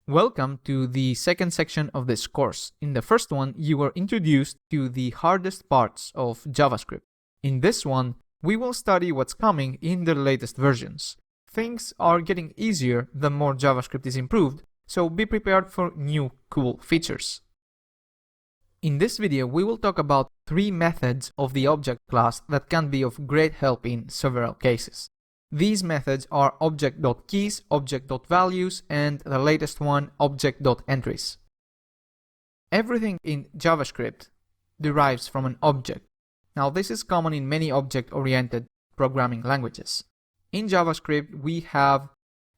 Welcome to the second section of this course. In the first one, you were introduced to the hardest parts of JavaScript. In this one, we will study what's coming in the latest versions. Things are getting easier the more JavaScript is improved, so be prepared for new cool features. In this video, we will talk about 3 methods of the object class that can be of great help in several cases. These methods are object.keys, object.values, and the latest one, object.entries. Everything in JavaScript derives from an object. Now, this is common in many object-oriented programming languages. In JavaScript, we have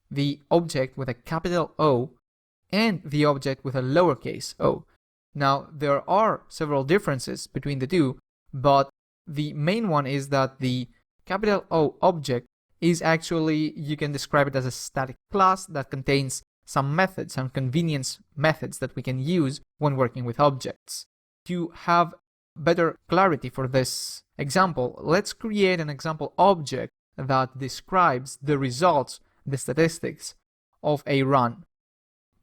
the object with a capital O and the object with a lowercase o. Now, there are several differences between the two, but the main one is that the capital O object is actually, you can describe it as a static class that contains some methods, some convenience methods that we can use when working with objects. To have better clarity for this example, let's create an example object that describes the results, the statistics of a run.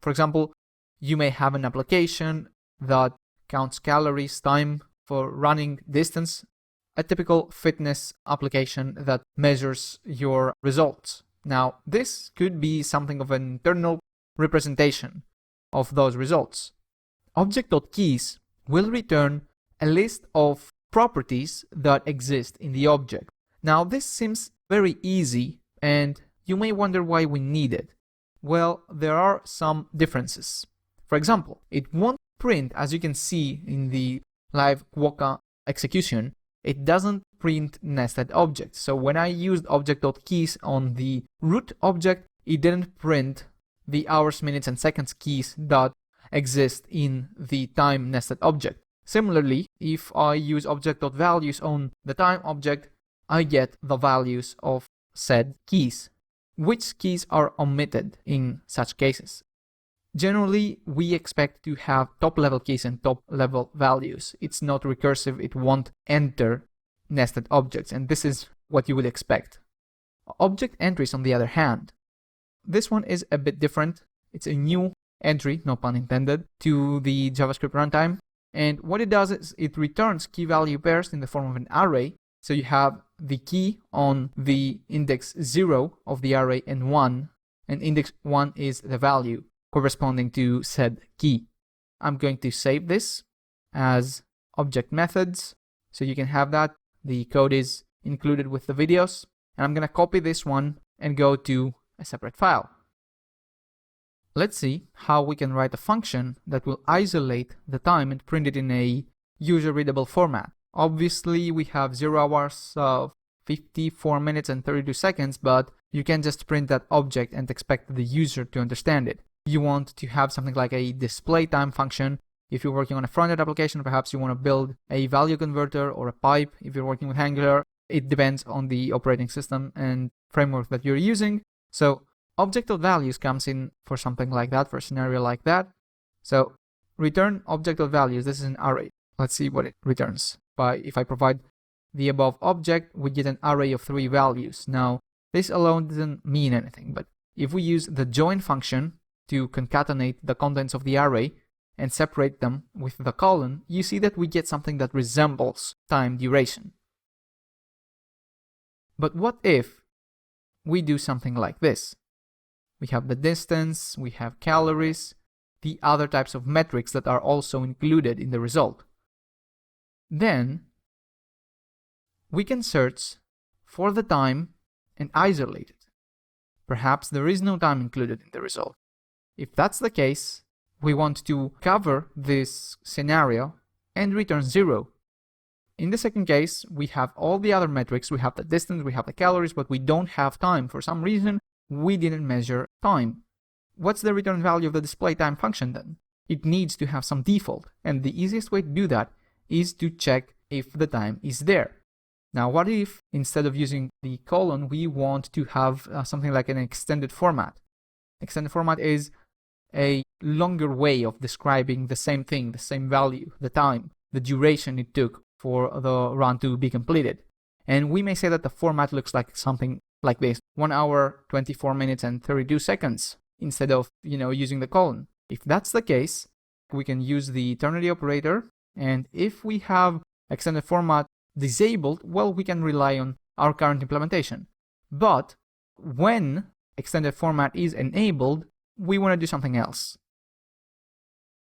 For example, you may have an application that counts calories, time for running, distance, a typical fitness application that measures your results. Now, this could be something of an internal representation of those results. Object.keys will return a list of properties that exist in the object. Now, this seems very easy, and you may wonder why we need it. Well, there are some differences. For example, it won't print, as you can see in the live Quokka execution, it doesn't print nested objects. So when I used object.keys on the root object, it didn't print the hours, minutes, and seconds keys that exist in the time nested object. Similarly, if I use object.values on the time object, I get the values of said keys. Which keys are omitted in such cases? Generally, we expect to have top-level keys and top-level values. It's not recursive, it won't enter nested objects, and this is what you would expect. Object entries, on the other hand, this one is a bit different. It's a new entry, no pun intended, to the JavaScript runtime, and what it does is it returns key-value pairs in the form of an array. So you have the key on the index 0 of the array and 1, and index 1 is the value corresponding to said key. I'm going to save this as object methods, so you can have that. The code is included with the videos, and I'm going to copy this one and go to a separate file. Let's see how we can write a function that will isolate the time and print it in a user-readable format. Obviously, we have 0 hours, 54 minutes, and 32 seconds, but you can just print that object and expect the user to understand it. You want to have something like a display time function. If you're working on a front-end application, perhaps you want to build a value converter or a pipe. If you're working with Angular, it depends on the operating system and framework that you're using. So object.values comes in for something like that, for a scenario like that. So return object.values. This is an array. Let's see what it returns. If I provide the above object, we get an array of 3 values. Now, this alone doesn't mean anything, but if we use the join function to concatenate the contents of the array and separate them with the colon, you see that we get something that resembles time duration. But what if we do something like this? We have the distance, we have calories, the other types of metrics that are also included in the result. Then we can search for the time and isolate it. Perhaps there is no time included in the result. If that's the case, we want to cover this scenario and return 0. In the second case, we have all the other metrics. We have the distance, we have the calories, but we don't have time. For some reason, we didn't measure time. What's the return value of the display time function then? It needs to have some default, and the easiest way to do that is to check if the time is there. Now, what if instead of using the colon, we want to have something like an extended format? Extended format is a longer way of describing the same thing, the same value, the time, the duration it took for the run to be completed. And we may say that the format looks like something like this: 1 hour, 24 minutes, and 32 seconds. instead of, using the colon. If that's the case, we can use the eternity operator. And if we have extended format disabled, well, we can rely on our current implementation. But when extended format is enabled, we want to do something else.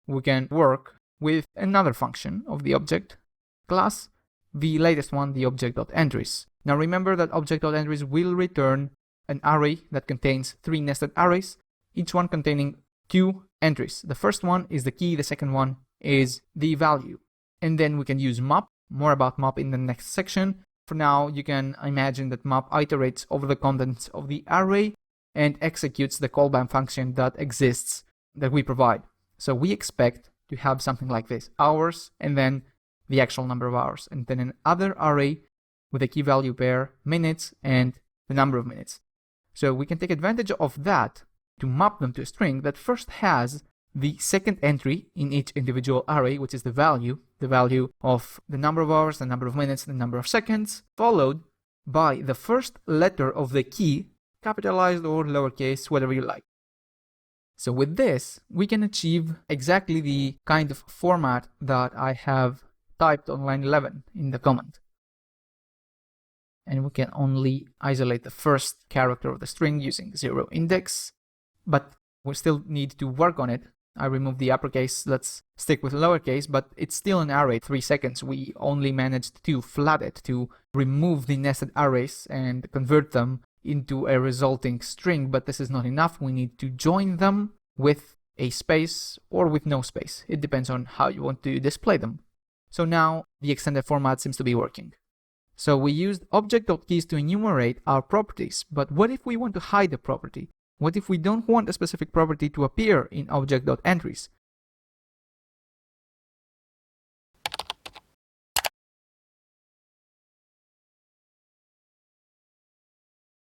We can work with another function of the object class, the latest one, the object.entries. Now remember that object.entries will return an array that contains 3 nested arrays, each one containing 2 entries. The first one is the key, the second one is the value. And then we can use map, more about map in the next section. For now, you can imagine that map iterates over the contents of the array and executes the callback function that exists that we provide. So we expect to have something like this, hours, and then the actual number of hours, and then another array with a key value pair, minutes, and the number of minutes. So we can take advantage of that to map them to a string that first has the second entry in each individual array, which is the value of the number of hours, the number of minutes, the number of seconds, followed by the first letter of the key, capitalized or lowercase, whatever you like. So with this, we can achieve exactly the kind of format that I have typed on line 11 in the comment. And we can only isolate the first character of the string using 0 index, but we still need to work on it. I removed the uppercase, let's stick with lowercase, but it's still an array, 3 seconds. We only managed to flat it, to remove the nested arrays and convert them into a resulting string, but this is not enough. We need to join them with a space or with no space. It depends on how you want to display them. So now the extended format seems to be working. So we used object.keys to enumerate our properties, but what if we want to hide a property? What if we don't want a specific property to appear in object.entries?